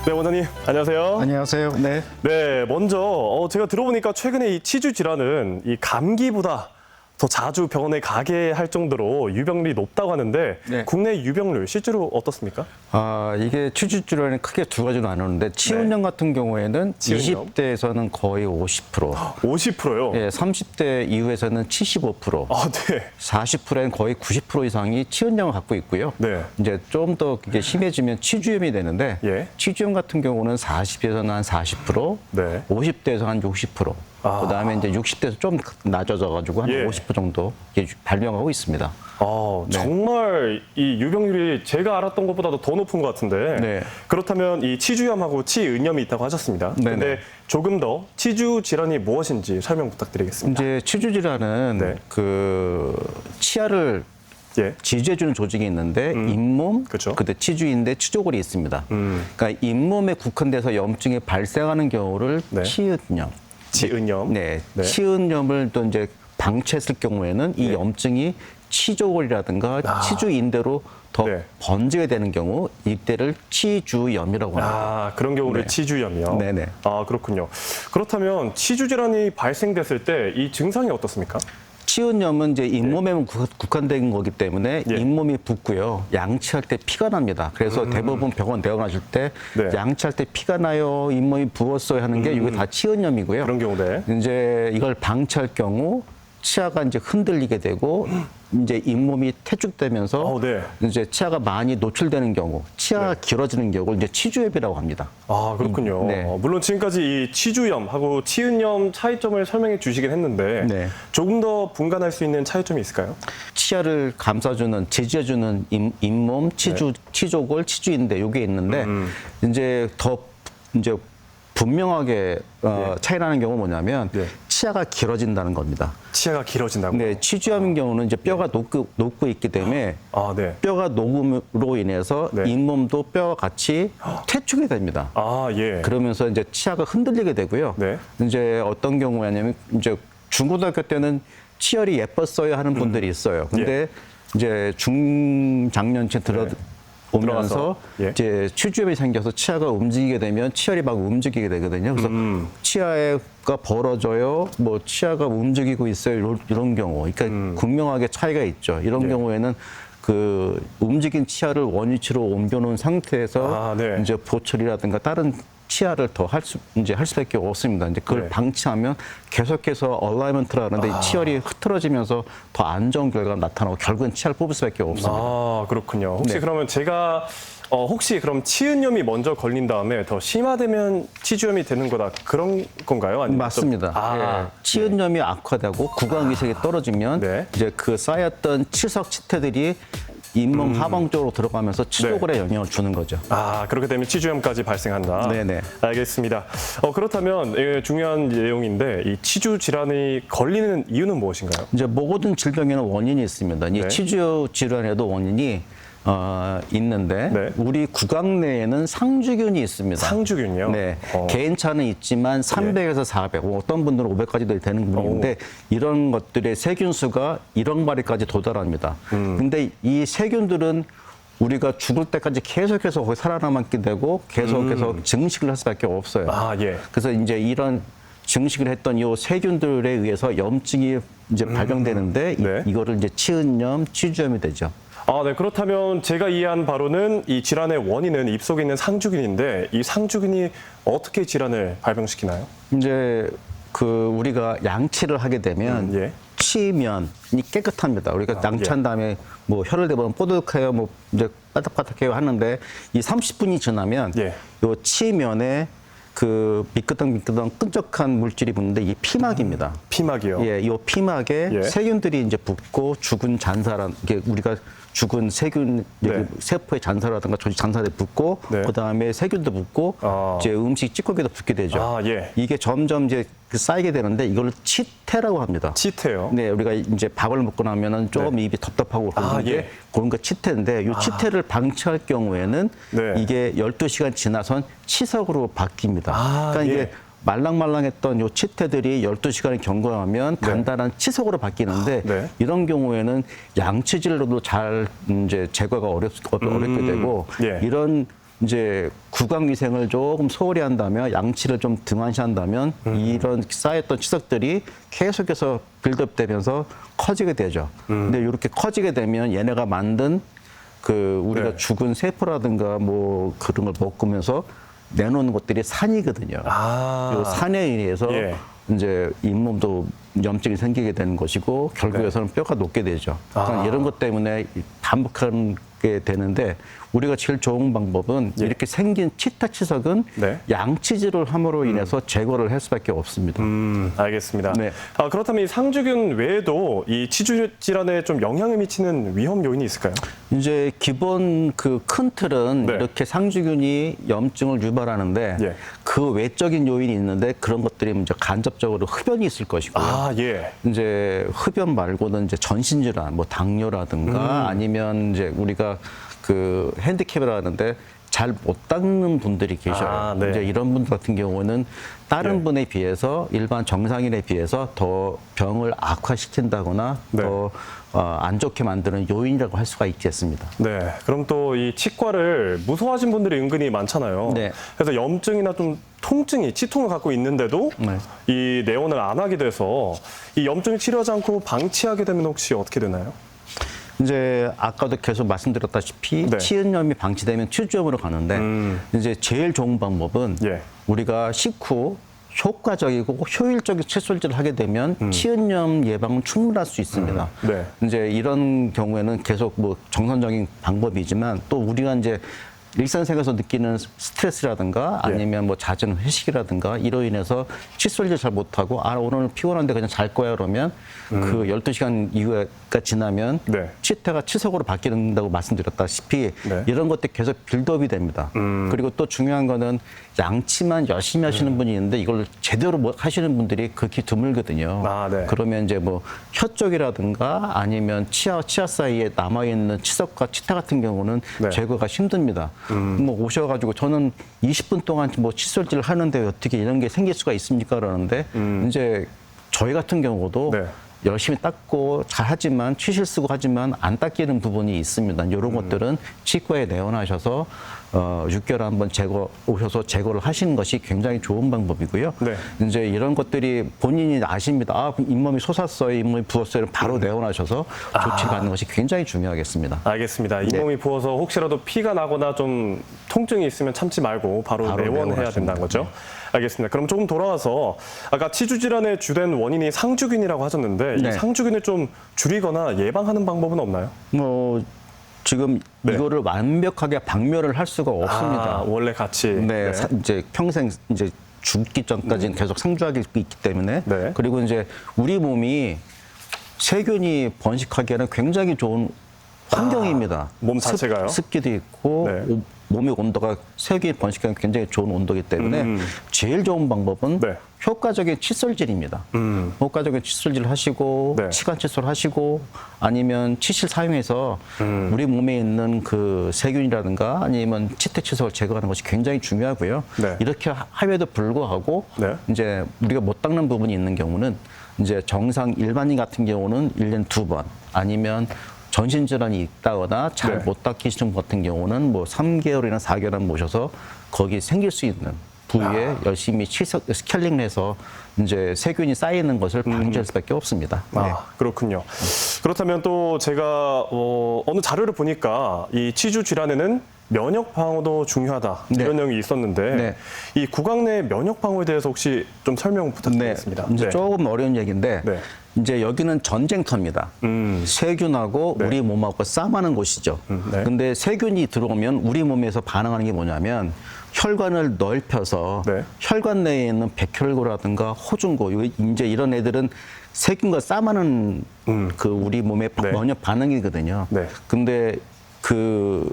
네, 원장님 안녕하세요. 안녕하세요. 네. 네, 먼저 제가 들어보니까 최근에 이 치주 질환은 이 감기보다 더 자주 병원에 가게 할 정도로 유병률이 높다고 하는데 네. 국내 유병률 실제로 어떻습니까? 이게 치주 질환이 크게 두 가지로 나누는데 치은염 같은 경우에는 치은염? 20대에서는 거의 50%, 50%요? 예, 30대 이후에서는 75%, 아, 네. 40%는 거의 90% 이상이 치은염을 갖고 있고요. 네. 이제 좀 더 이게 심해지면 치주염이 되는데 예. 치주염 같은 경우는 40대에서는 한 40%, 네. 50대에서 한 60%. 그다음에 이제 60대에서 좀 낮아져가지고 한 예. 50% 정도 발병하고 있습니다. 네. 정말 이 유병률이 제가 알았던 것보다도 더 높은 것 같은데 네. 그렇다면 이 치주염하고 치은염이 있다고 하셨습니다. 네네. 근데 조금 더 치주 질환이 무엇인지 설명 부탁드리겠습니다. 이제 치주 질환은 네. 그 치아를 예. 지지해주는 조직이 있는데 잇몸, 그쵸. 그때 치주인데 치조골이 있습니다. 그러니까 잇몸에 국한돼서 염증이 발생하는 경우를 네. 치은염. 치은염. 네, 네. 치은염을 또 이제 방치했을 경우에는 이 네. 염증이 치조골이라든가 치주인대로 더 네. 번지게 되는 경우 이때를 치주염이라고 합니다. 그런 경우를 네. 치주염이요? 네네. 그렇군요. 그렇다면 치주 질환이 발생됐을 때 이 증상이 어떻습니까? 치은염은 이제 잇몸에만 국한된 거기 때문에 예. 잇몸이 붓고요. 양치할 때 피가 납니다. 그래서 대부분 병원 내원하실 때 네. 양치할 때 피가 나요, 잇몸이 부었어요 하는 게 이게 다 치은염이고요. 그런 경우네. 이제 이걸 방치할 경우 치아가 이제 흔들리게 되고 이제 잇몸이 퇴축되면서 네. 이제 치아가 많이 노출되는 경우, 치아가 길어지는 경우를 이제 치주염이라고 합니다. 그렇군요. 네. 물론 지금까지 이 치주염하고 치은염 차이점을 설명해 주시긴 했는데 네. 조금 더 분간할 수 있는 차이점이 있을까요? 치아를 감싸주는, 지지해주는 잇몸, 치조골, 치주인대 요게 있는데 이제 더 이제 분명하게 차이 나는 경우는 뭐냐면 예. 치아가 길어진다는 겁니다. 치아가 길어진다고요? 네, 치주염인 경우는 이제 뼈가 녹고 있기 때문에 네. 뼈가 녹음으로 인해서 네. 잇몸도 뼈와 같이 퇴축이 됩니다. 예. 그러면서 이제 치아가 흔들리게 되고요. 네. 이제 어떤 경우냐면 이제 중고등학교 때는 치열이 예뻤어요 하는 분들이 있어요. 근데 예. 이제 중장년층 오면서 들어가서, 예. 이제 치주염이 생겨서 치아가 움직이게 되면 치열이 막 움직이게 되거든요. 그래서 치아가 벌어져요, 뭐 치아가 움직이고 있어요 이런 경우. 그러니까 분명하게 차이가 있죠. 이런 예. 경우에는 그 움직인 치아를 원위치로 옮겨놓은 상태에서 네. 이제 보철이라든가 다른 치아를 더 할 수밖에 없습니다. 이제 그걸 네. 방치하면 계속해서 얼라이먼트라 하는데 치열이 흐트러지면서 더 안 좋은 결과가 나타나고 결국은 치아를 뽑을 수밖에 없습니다. 그렇군요. 혹시 네. 그러면 제가 혹시 그럼 치은염이 먼저 걸린 다음에 더 심화되면 치주염이 되는 거다 그런 건가요? 아니면 맞습니다. 예. 치은염이 악화되고 구강 위색이 떨어지면 네. 이제 그 쌓였던 치석 치태들이 잇몸 하방 쪽으로 들어가면서 치조골에 영향을 주는 거죠. 그렇게 되면 치주염까지 발생한다. 네네. 알겠습니다. 그렇다면 중요한 내용인데 이 치주 질환이 걸리는 이유는 무엇인가요? 이제 모든 질병에는 원인이 있습니다. 네. 이 치주 질환에도 원인이 있는데 네. 우리 구강 내에는 상주균이 있습니다. 상주균이요? 네, 개인차는 있지만 300에서 400, 어떤 분들은 500까지도 되는 분이 있는데 이런 것들의 세균수가 1억 마리까지 도달합니다. 근데 이 세균들은 우리가 죽을 때까지 계속해서 거기 살아남게 되고 계속해서 증식을 할 수밖에 없어요. 예. 그래서 이제 이런 증식을 했던 이 세균들에 의해서 염증이 이제 발병되는데 네. 이거를 이제 치은염, 치주염이 되죠. 네. 그렇다면 제가 이해한 바로는 이 질환의 원인은 입속에 있는 상주균인데 이 상주균이 어떻게 질환을 발병시키나요? 이제 그 우리가 양치를 하게 되면 예. 치면이 깨끗합니다. 우리가 양치한 다음에 뭐 혀를 대보면 뽀득해요, 뭐 이제 바닥바닥해요 하는데 이 30분이 지나면 예. 요 치면에 그 미끄덩미끄덩 끈적한 물질이 붙는데 이 피막입니다. 피막이요? 예, 이 피막에 예. 세균들이 이제 붙고 죽은 잔사란 이게 우리가 죽은 세균 네. 세포의 잔사라든가 조직 잔사들이 붙고 네. 그다음에 세균도 붙고 이제 음식 찌꺼기도 붙게 되죠. 예. 이게 점점 이제 쌓이게 되는데 이걸 치태라고 합니다. 치태요? 네, 우리가 이제 밥을 먹고 나면은 조금 입이 덥답하고 그러는데 예. 그런 거 치태인데 이 치태를 방치할 경우에는 네. 이게 12시간 지나선 치석으로 바뀝니다. 그러니까 예. 이게 말랑말랑했던 요 치태들이 12시간을 경과하면 단단한 치석으로 바뀌는데 네. 이런 경우에는 양치질로도 잘 이제 제거가 어렵게 되고 예. 이런 이제 구강 위생을 조금 소홀히 한다면 양치를 좀 등한시한다면 이런 쌓였던 치석들이 계속해서 빌드업되면서 커지게 되죠. 근데 이렇게 커지게 되면 얘네가 만든 그 우리가 네. 죽은 세포라든가 뭐 그런 걸 먹으면서 내놓는 것들이 산이거든요. 요 산에 의해서 예. 이제 잇몸도 염증이 생기게 되는 것이고 결국에서는 뼈가 녹게 되죠. 그러니까 이런 것 때문에 반복하게 되는데 우리가 제일 좋은 방법은 이렇게 생긴 치타 치석은 네. 양치질을 함으로 인해서 제거를 할 수밖에 없습니다. 알겠습니다. 네. 그렇다면 이 상주균 외에도 이 치주 질환에 좀 영향을 미치는 위험 요인이 있을까요? 이제 기본 그 큰 틀은 네. 이렇게 상주균이 염증을 유발하는데 예. 그 외적인 요인이 있는데 그런 것들이 이제 간접적으로 흡연이 있을 것이고요. 예. 이제 흡연 말고는 이제 전신 질환, 뭐 당뇨라든가 아니면 이제 우리가 그 핸디캡이라 하는데 잘 못 닦는 분들이 계셔요. 네. 이제 이런 분들 같은 경우는 다른 예. 분에 비해서 일반 정상인에 비해서 더 병을 악화시킨다거나 네. 더 안 좋게 만드는 요인이라고 할 수가 있겠습니다. 네. 그럼 또 이 치과를 무서워하신 분들이 은근히 많잖아요. 네. 그래서 염증이나 좀 통증이 치통을 갖고 있는데도 네. 이 내원을 안 하게 돼서 이 염증을 치료하지 않고 방치하게 되면 혹시 어떻게 되나요? 이제 아까도 계속 말씀드렸다시피 네. 치은염이 방치되면 치주염으로 가는데 이제 제일 좋은 방법은 예. 우리가 식후 효과적이고 효율적인 칫솔질을 하게 되면 치은염 예방은 충분할 수 있습니다. 네. 이제 이런 경우에는 계속 뭐 정상적인 방법이지만 또 우리가 이제 일상생활에서 느끼는 스트레스라든가 아니면 뭐 잦은 회식이라든가 이로 인해서 칫솔질 잘 못하고 오늘 피곤한데 그냥 잘 거야 그러면 그 12시간 이후가 지나면 네. 치태가 치석으로 바뀐다고 말씀드렸다시피 네. 이런 것들이 계속 빌드업이 됩니다. 그리고 또 중요한 거는 양치만 열심히 하시는 분이 있는데 이걸 제대로 하시는 분들이 극히 드물거든요. 네. 그러면 이제 뭐 혀 쪽이라든가 아니면 치아 사이에 남아있는 치석과 치타 같은 경우는 네. 제거가 힘듭니다. 뭐 오셔가지고 저는 20분 동안 뭐 칫솔질을 하는데 어떻게 이런 게 생길 수가 있습니까? 그러는데 이제 저희 같은 경우도 네. 열심히 닦고 잘 하지만 치실 쓰고 하지만 안 닦이는 부분이 있습니다. 이런 것들은 치과에 내원하셔서 6개월에 한번 오셔서 제거를 하시는 것이 굉장히 좋은 방법이고요. 네. 이제 이런 것들이 본인이 아십니다. 잇몸이 솟았어요, 잇몸이 부었어요. 바로 내원하셔서 조치를 받는 것이 굉장히 중요하겠습니다. 알겠습니다. 이 네. 몸이 부어서 혹시라도 피가 나거나 좀 통증이 있으면 참지 말고 바로 내원해야 내원하시면 된다는 거죠. 됩니다. 알겠습니다. 그럼 조금 돌아와서 아까 치주 질환의 주된 원인이 상주균이라고 하셨는데 네. 이 상주균을 좀 줄이거나 예방하는 방법은 없나요? 뭐 지금 네. 이거를 완벽하게 박멸을 할 수가 없습니다. 원래 같이. 네, 이제 평생 이제 죽기 전까지는 계속 상주하게 있기 때문에 네. 그리고 이제 우리 몸이 세균이 번식하기에는 굉장히 좋은 환경입니다. 몸 자체가요? 습기도 있고 네. 몸의 온도가 세균이 번식하기 굉장히 좋은 온도이기 때문에 제일 좋은 방법은 네. 효과적인 칫솔질입니다. 효과적인 칫솔질 하시고 네. 치관 칫솔 하시고 아니면 치실 사용해서 우리 몸에 있는 그 세균이라든가 아니면 치태 치석을 제거하는 것이 굉장히 중요하고요. 네. 이렇게 함에도 불구하고 네. 이제 우리가 못 닦는 부분이 있는 경우는 이제 정상 일반인 같은 경우는 1년에 2번 아니면 전신 질환이 있다거나 잘 네. 못 닦이시는 분 같은 경우는 뭐 3개월이나 4개월 모셔서 거기 생길 수 있는 부위에 열심히 스케일링을 해서 이제 세균이 쌓이는 것을 방지할 수밖에 없습니다. 네. 그렇군요. 그렇다면 또 제가 어느 자료를 보니까 이 치주 질환에는 면역 방어도 중요하다 네. 이런 내용이 있었는데 네. 이 구강 내 면역 방어에 대해서 혹시 좀 설명 부탁드리겠습니다. 이제 조금 어려운 얘기인데 네. 이제 여기는 전쟁터입니다. 세균하고 네. 우리 몸하고 싸움하는 곳이죠. 네. 근데 세균이 들어오면 우리 몸에서 반응하는 게 뭐냐면 혈관을 넓혀서 네. 혈관 내에 있는 백혈구라든가 호중구 이제 이런 애들은 세균과 싸움하는 그 우리 몸의 네. 면역 반응이거든요. 네. 근데 그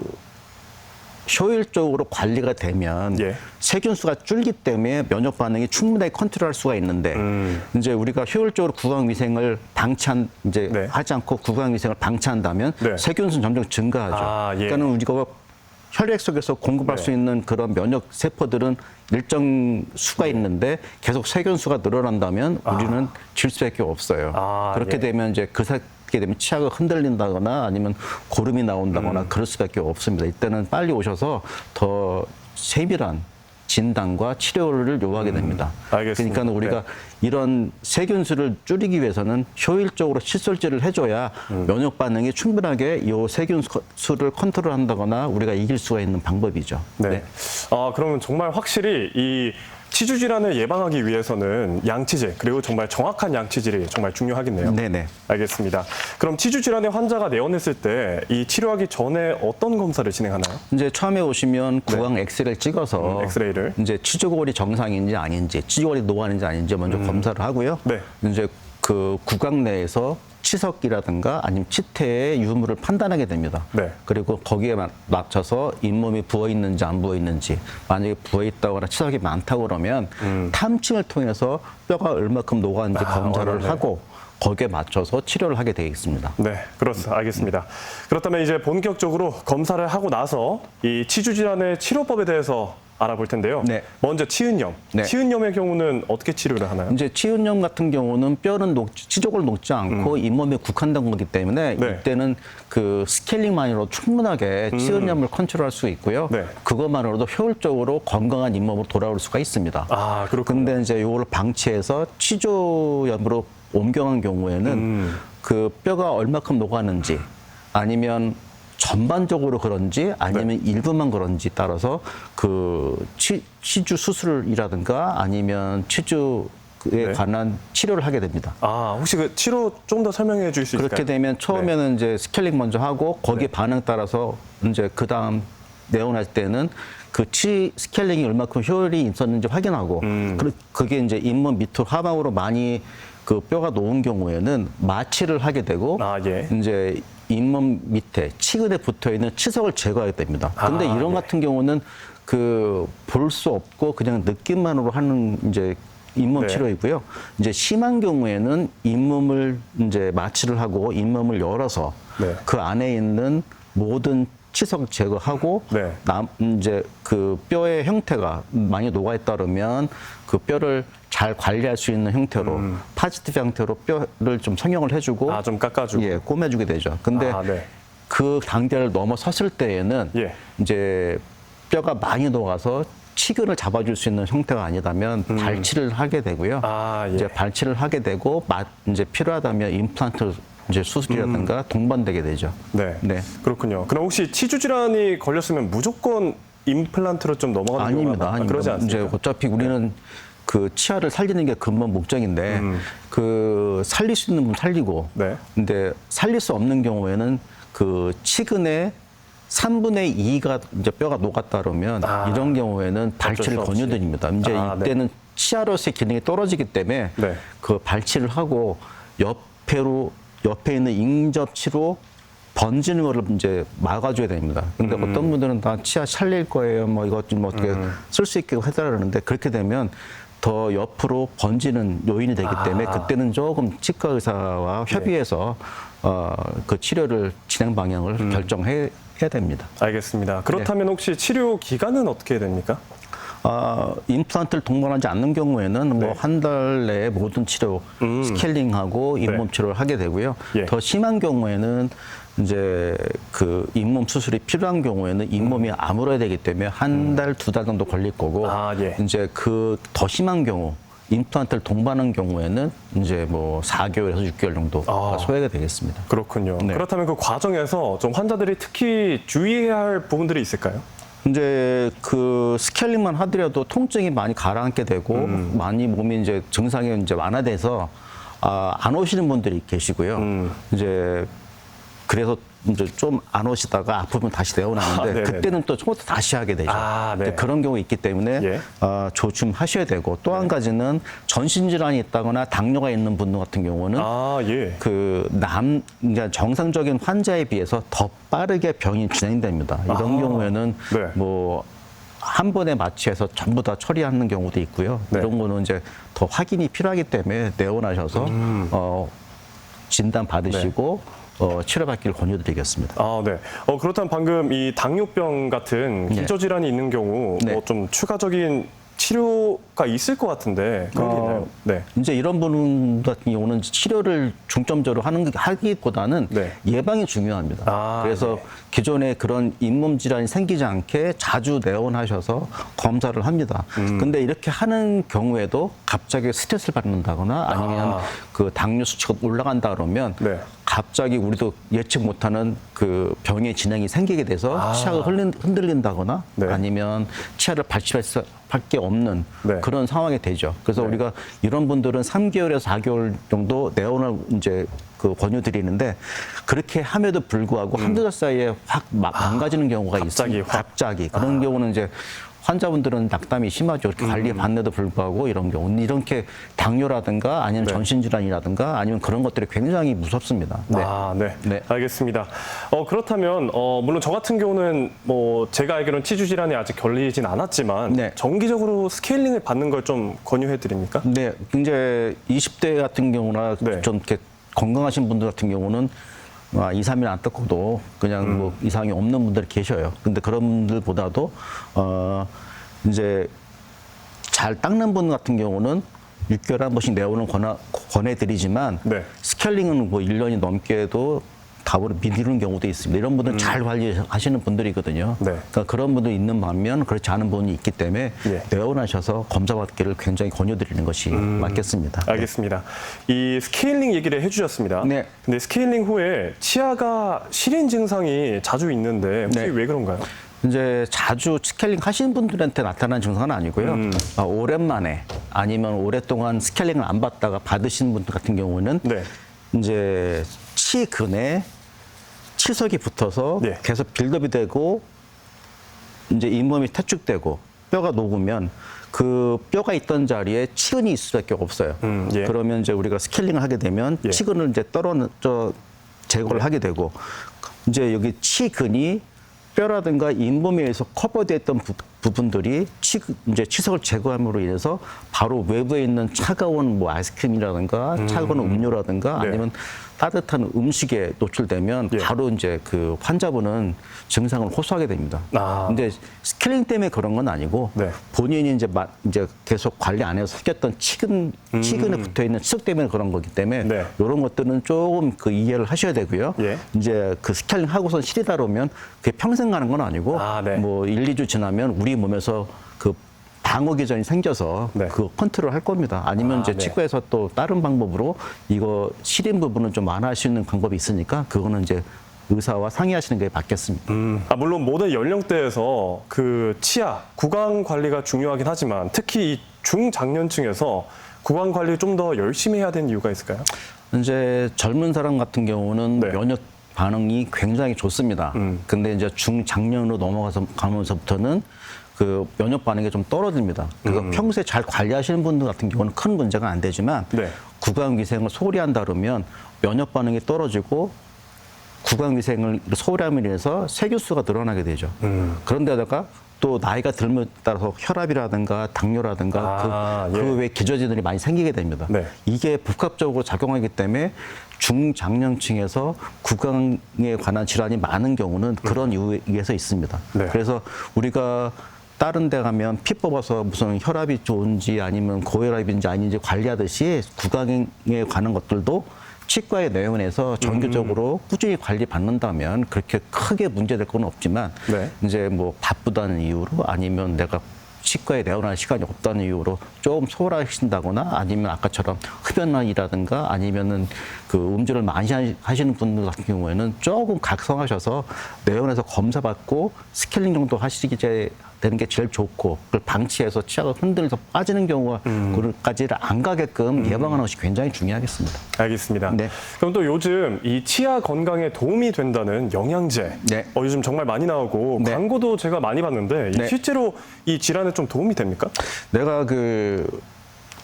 효율적으로 관리가 되면 예. 세균수가 줄기 때문에 면역 반응이 충분하게 컨트롤할 수가 있는데 이제 우리가 효율적으로 구강 위생을 네. 하지 않고 구강 위생을 방치한다면 네. 세균수는 점점 증가하죠. 예. 그러니까는 우리가 혈액 속에서 공급할 네. 수 있는 그런 면역 세포들은 일정 수가 있는데 계속 세균수가 늘어난다면 우리는 질 수밖에 없어요. 그렇게 예. 되면 이제 그 어떻게 되면 치아가 흔들린다거나 아니면 고름이 나온다거나 그럴 수밖에 없습니다. 이때는 빨리 오셔서 더 세밀한 진단과 치료를 요하게 됩니다. 알겠습니다. 그러니까 우리가 이런 세균수를 줄이기 위해서는 효율적으로 칫솔질을 해줘야 면역 반응이 충분하게 이 세균수를 컨트롤한다거나 우리가 이길 수가 있는 방법이죠. 네. 그러면 정말 확실히 이 치주 질환을 예방하기 위해서는 양치질 그리고 정말 정확한 양치질이 정말 중요하겠네요. 네네. 알겠습니다. 그럼 치주 질환의 환자가 내원했을 때 이 치료하기 전에 어떤 검사를 진행하나요? 이제 처음에 오시면 구강 엑스레이를 찍어서 엑스레이를 이제 치주골이 정상인지 아닌지, 치주골이 노화인지 아닌지 먼저 검사를 하고요. 네. 이제 그 구강 내에서 치석이라든가 아니면 치태의 유무를 판단하게 됩니다. 네. 그리고 거기에 맞춰서 잇몸이 부어 있는지 안 부어 있는지, 만약에 부어 있다거나 치석이 많다고 그러면 탐침을 통해서 뼈가 얼마큼 녹았는지 검사를 네. 하고 거기에 맞춰서 치료를 하게 되겠습니다. 네, 그렇습니다. 알겠습니다. 그렇다면 이제 본격적으로 검사를 하고 나서 이 치주 질환의 치료법에 대해서 알아볼 텐데요. 네. 먼저 치은염. 네. 치은염의 경우는 어떻게 치료를 하나요? 이제 치은염 같은 경우는 뼈는 치족을 녹지 않고 잇몸에 국한된 거기 때문에 네. 이때는 그 스케일링만으로 충분하게 치은염을 컨트롤할 수 있고요. 네. 그것만으로도 효율적으로 건강한 잇몸으로 돌아올 수가 있습니다. 아, 그렇군요. 근데 이제 이거를 방치해서 치조염으로 옮겨간 경우에는 그 뼈가 얼마큼 녹았는지 아니면 전반적으로 그런지 아니면 일부만 그런지 따라서 그 치주 수술이라든가 아니면 치주에 관한 치료를 하게 됩니다. 혹시 그 치료 좀 더 설명해 주실 수 있을까요? 그렇게 되면 처음에는 이제 스케일링 먼저 하고 거기에 반응 따라서 이제 그 다음 내원할 때는 그 스케일링이 얼마큼 효율이 있었는지 확인하고 그게 이제 잇몸 밑으로 하방으로 많이 그 뼈가 놓은 경우에는 마취를 하게 되고 예. 이제 잇몸 밑에 치근에 붙어 있는 치석을 제거해야 됩니다. 근데 이런 네. 같은 경우는 그 볼 수 없고 그냥 느낌만으로 하는 이제 잇몸 네. 치료이고요. 이제 심한 경우에는 잇몸을 이제 마취를 하고 잇몸을 열어서 네. 그 안에 있는 모든 치석을 제거하고 네. 이제 그 뼈의 형태가 많이 녹아 있다 그러면 그 뼈를 잘 관리할 수 있는 형태로 파지티브 형태로 뼈를 좀 성형을 해주고 좀 깎아주고. 예, 꼬매주게 되죠. 근데 네. 그 단계를 넘어섰을 때에는 예. 이제 뼈가 많이 녹아서 치근을 잡아줄 수 있는 형태가 아니다면 발치를 하게 되고요. 예. 이제 발치를 하게 되고 이제 필요하다면 임플란트 이제 수술이라든가 동반되게 되죠. 네. 네. 그렇군요. 그럼 혹시 치주 질환이 걸렸으면 무조건 임플란트로 좀 넘어가는 아닙니다. 경우가 그러지 않습니까? 이제 어차피 우리는 그 치아를 살리는 게 근본 목적인데 그 살릴 수 있는 분 살리고 네. 근데 살릴 수 없는 경우에는 그 치근의 3분의 2가 이제 뼈가 녹았다 그러면 이런 경우에는 발치를 수 없이. 권유드립니다. 이제 네. 이때는 치아로서의 기능이 떨어지기 때문에 네. 그 발치를 하고 옆에 있는 인접치로 번지는 거를 이제 막아줘야 됩니다. 근데 어떤 분들은 다 치아 살릴 거예요. 뭐 이것 좀 어떻게 쓸 수 있게 해달라 그러는데 그렇게 되면 더 옆으로 번지는 요인이 되기 때문에 그때는 조금 치과 의사와 협의해서 그 치료를 진행 방향을 결정해야 됩니다. 알겠습니다. 그렇다면 혹시 치료 기간은 어떻게 됩니까? 임플란트를 동반하지 않는 경우에는 뭐 한 달 내에 모든 치료 스케일링하고 잇몸 치료를 하게 되고요. 예. 더 심한 경우에는 이제 그 잇몸 수술이 필요한 경우에는 잇몸이 아물어야 되기 때문에 한 달, 2달 정도 걸릴 거고 예. 이제 그 더 심한 경우 임플란트를 동반한 경우에는 이제 뭐 4개월에서 6개월 정도가 소요가 되겠습니다. 그렇군요. 네. 그렇다면 그 과정에서 좀 환자들이 특히 주의해야 할 부분들이 있을까요? 이제 그 스케일링만 하더라도 통증이 많이 가라앉게 되고 많이 몸이 이제 증상이 이제 완화돼서 안 오시는 분들이 계시고요. 이제 그래서 이제 좀 안 오시다가 아프면 다시 내원하는데 네네네. 그때는 또 처음부터 다시 하게 되죠. 네. 그런 경우 있기 때문에 예. 조심하셔야 되고 또 한 가지는 전신 질환이 있다거나 당뇨가 있는 분들 같은 경우는 예. 그러니까 정상적인 환자에 비해서 더 빠르게 병이 진행됩니다. 이런 경우에는 네. 뭐 한 번에 마취해서 전부 다 처리하는 경우도 있고요. 네. 이런 거는 이제 더 확인이 필요하기 때문에 내원하셔서 진단 받으시고 치료받기를 권유드리겠습니다. 네. 그렇다면 방금 이 당뇨병 같은 기저질환이 있는 경우 네. 뭐 좀 추가적인 치료가 있을 것 같은데 그런 게 있나요? 네. 이제 이런 분 같은 경우는 치료를 중점적으로 하기보다는 네. 예방이 중요합니다. 아, 그래서 네. 기존에 그런 잇몸 질환이 생기지 않게 자주 내원하셔서 검사를 합니다. 근데 이렇게 하는 경우에도 갑자기 스트레스를 받는다거나 아니면 그 당뇨 수치가 올라간다 그러면 네. 갑자기 우리도 예측 못하는 그 병의 진행이 생기게 돼서 치아가 흔들린다거나 네. 아니면 치아를 발치할 수밖에 없는 네. 그런 상황이 되죠. 그래서 네. 우리가 이런 분들은 3개월에서 4개월 정도 내원을 이제 그 권유드리는데 그렇게 함에도 불구하고 한두 달 사이에 확 망가지는 경우가 갑자기 있습니다. 확. 갑자기 그런 경우는 이제 환자분들은 낙담이 심하죠. 이렇게 관리에 받는데도 불구하고 이런 경우 이렇게 당뇨라든가 아니면 네. 전신질환이라든가 아니면 그런 것들이 굉장히 무섭습니다. 네. 네. 네. 알겠습니다. 그렇다면 물론 저 같은 경우는 뭐 제가 알기로는 치주 질환이 아직 걸리진 않았지만 네. 정기적으로 스케일링을 받는 걸 좀 권유해 드립니까? 네, 이제 20대 같은 경우나 네. 좀 이렇게 건강하신 분들 같은 경우는 2, 3일 안 닦고도 그냥 뭐 이상이 없는 분들이 계셔요. 근데 그런 분들보다도 이제 잘 닦는 분 같은 경우는 6개월에 한 번씩 내원을 권해드리지만 네. 스케일링은 뭐 1년이 넘게도 답을 미루는 경우도 있습니다. 이런 분들은 잘 관리하시는 분들이거든요. 네. 그러니까 그런 분도 있는 반면 그렇지 않은 분이 있기 때문에 예. 내원하셔서 검사받기를 굉장히 권유드리는 것이 맞겠습니다. 알겠습니다. 이 스케일링 얘기를 해주셨습니다. 네. 근데 스케일링 후에 치아가 시린 증상이 자주 있는데 혹시 네. 왜 그런가요? 이제 자주 스케일링 하시는 분들한테 나타나는 증상은 아니고요. 오랜만에 아니면 오랫동안 스케일링을 안 받다가 받으신 분들 같은 경우는 네. 이제 치근에 치석이 붙어서 네. 계속 빌드업이 되고 이제 잇몸이 퇴축되고 뼈가 녹으면 그 뼈가 있던 자리에 치근이 있을 수밖에 없어요. 예. 그러면 이제 우리가 스케일링을 하게 되면 예. 치근을 이제 제거를 하게 되고 이제 여기 치근이 뼈라든가 잇몸에 의해서 커버되어 있던 부분들이 이제 치석을 제거함으로 인해서 바로 외부에 있는 차가운 뭐 아이스크림이라든가 차가운 음료라든가 네. 아니면 따뜻한 음식에 노출되면 예. 바로 이제 그 환자분은 증상을 호소하게 됩니다. 아. 근데 스케일링 때문에 그런 건 아니고 네. 본인이 이제 계속 관리 안 해서 생겼던 치근에 붙어 있는 치석 때문에 그런 거기 때문에 네. 이런 것들은 조금 그 이해를 하셔야 되고요. 예. 이제 그 스케일링 하고선 시리다 그러면 그게 평생 가는 건 아니고 네. 뭐 1, 2주 지나면 우리 몸에서 그 방어 기전이 생겨서 네. 그 컨트롤 할 겁니다. 아니면 이제 네. 치과에서 또 다른 방법으로 이거 시린 부분은 좀 완화할 수 있는 방법이 있으니까 그거는 이제 의사와 상의하시는 게 맞겠습니다. 물론 모든 연령대에서 그 치아, 구강 관리가 중요하긴 하지만 특히 이 중장년층에서 구강 관리 좀 더 열심히 해야 되는 이유가 있을까요? 이제 젊은 사람 같은 경우는 네. 면역 반응이 굉장히 좋습니다. 근데 이제 중장년으로 가면서부터는 그 면역 반응이 좀 떨어집니다. 그래서 평소에 잘 관리하시는 분들 같은 경우는 큰 문제가 안 되지만 네. 구강 위생을 소홀히 한다 그러면 면역 반응이 떨어지고 구강 위생을 소홀히 함으로 인해서 세균수가 늘어나게 되죠. 그런데다가 또 나이가 들면 따라서 혈압이라든가 당뇨라든가 예. 그 외 기저질들이 많이 생기게 됩니다. 네. 이게 복합적으로 작용하기 때문에 중장년층에서 구강에 관한 질환이 많은 경우는 그런 이유에서 있습니다. 네. 그래서 우리가 다른 데 가면 피 뽑아서 무슨 혈압이 좋은지 아니면 고혈압인지 아닌지 관리하듯이 구강에 관한 것들도 치과에 내원해서 정기적으로 꾸준히 관리 받는다면 그렇게 크게 문제될 건 없지만 네. 이제 뭐 바쁘다는 이유로 아니면 내가 치과에 내원할 시간이 없다는 이유로 조금 소홀하신다거나 아니면 아까처럼 흡연이라든가 아니면은 그 음주를 많이 하시는 분들 같은 경우에는 조금 각성하셔서 내원해서 검사받고 스케일링 정도 하시게 되는 게 제일 좋고 그걸 방치해서 치아가 흔들려서 빠지는 경우가 그까지를 안 가게끔 예방하는 것이 굉장히 중요하겠습니다. 알겠습니다. 네. 그럼 또 요즘 이 치아 건강에 도움이 된다는 영양제 네. 요즘 정말 많이 나오고 네. 광고도 제가 많이 봤는데 네. 실제로 이 질환에 좀 도움이 됩니까? 내가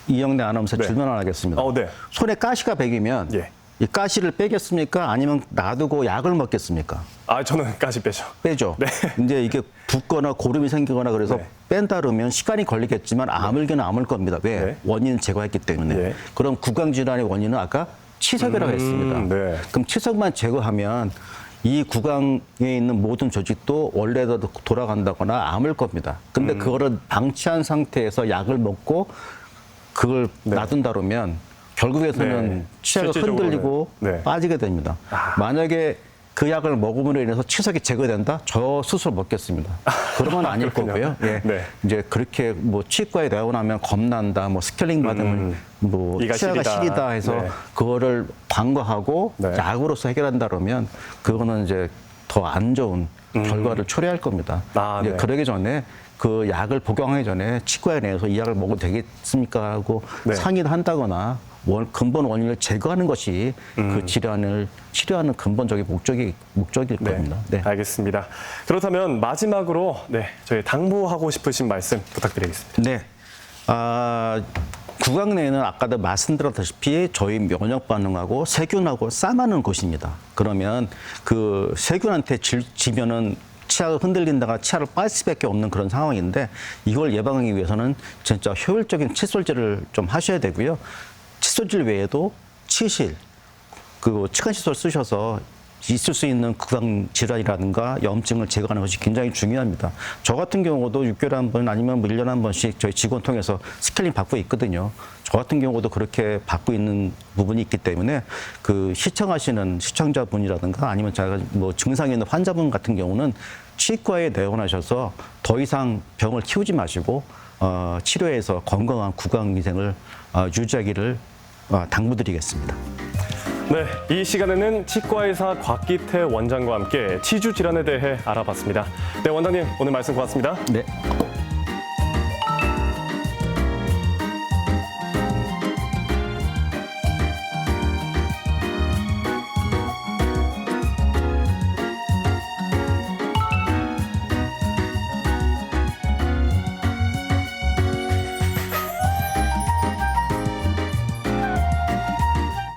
이영래 아나운서 네. 질문 하겠습니다. 네. 손에 가시가 배기면 예. 이 가시를 빼겠습니까? 아니면 놔두고 약을 먹겠습니까? 저는 가시 빼죠. 빼죠. 네. 이제 이게 붓거나 고름이 생기거나 그래서 네. 뺀다 그러면 시간이 걸리겠지만 아물기는 아물 겁니다. 왜? 네. 원인을 제거했기 때문에. 예. 그럼 구강 질환의 원인은 아까 치석이라고 했습니다. 네. 그럼 치석만 제거하면 이 구강에 있는 모든 조직도 원래대로 돌아간다거나 아물 겁니다. 근데 그거를 방치한 상태에서 약을 먹고 그걸 놔둔다 그러면 결국에서는 네. 치아가 실질적으로는. 흔들리고 네. 빠지게 됩니다. 만약에 그 약을 먹음으로 인해서 치석이 제거된다? 저 스스로 먹겠습니다. 그러면 아닐 거고요. 예. 네. 이제 그렇게 뭐 치과에 내고 나면 겁난다, 뭐 스케일링 받으면 뭐 이가 치아가 시리다. 시리다 해서 네. 그거를 간과하고 네. 약으로서 해결한다 그러면 그거는 이제 더 안 좋은 결과를 초래할 겁니다. 아, 이제 네. 그러기 전에 그 약을 복용하기 전에 치과에 내서 이 약을 먹어도 되겠습니까 하고 네. 상의를 한다거나 근본 원인을 제거하는 것이 그 질환을 치료하는 근본적인 목적일 겁니다. 네. 알겠습니다. 그렇다면 마지막으로 저희 당부하고 싶으신 말씀 부탁드리겠습니다. 네. 구강 내는 아까도 말씀드렸다시피 저희 면역 반응하고 세균하고 싸맞는 곳입니다. 그러면 그 세균한테 지면은 치아가 흔들린다가 치아를 빨 수밖에 없는 그런 상황인데 이걸 예방하기 위해서는 진짜 효율적인 칫솔질을 좀 하셔야 되고요. 칫솔질 외에도 치실, 그 치관시설 쓰셔서 있을 수 있는 구강 질환이라든가 염증을 제거하는 것이 굉장히 중요합니다. 저 같은 경우도 6개월에 한 번 아니면 뭐 1년에 한 번씩 저희 직원 통해서 스케일링 받고 있거든요. 저 같은 경우도 그렇게 받고 있는 부분이 있기 때문에 그 시청하시는 시청자분이라든가 아니면 제가 뭐 증상이 있는 환자분 같은 경우는 치과에 내원하셔서 더 이상 병을 키우지 마시고 치료해서 건강한 구강 위생을 유지하기를 당부드리겠습니다. 네, 이 시간에는 치과의사 곽기태 원장과 함께 치주 질환에 대해 알아봤습니다. 네, 원장님 오늘 말씀 고맙습니다. 네.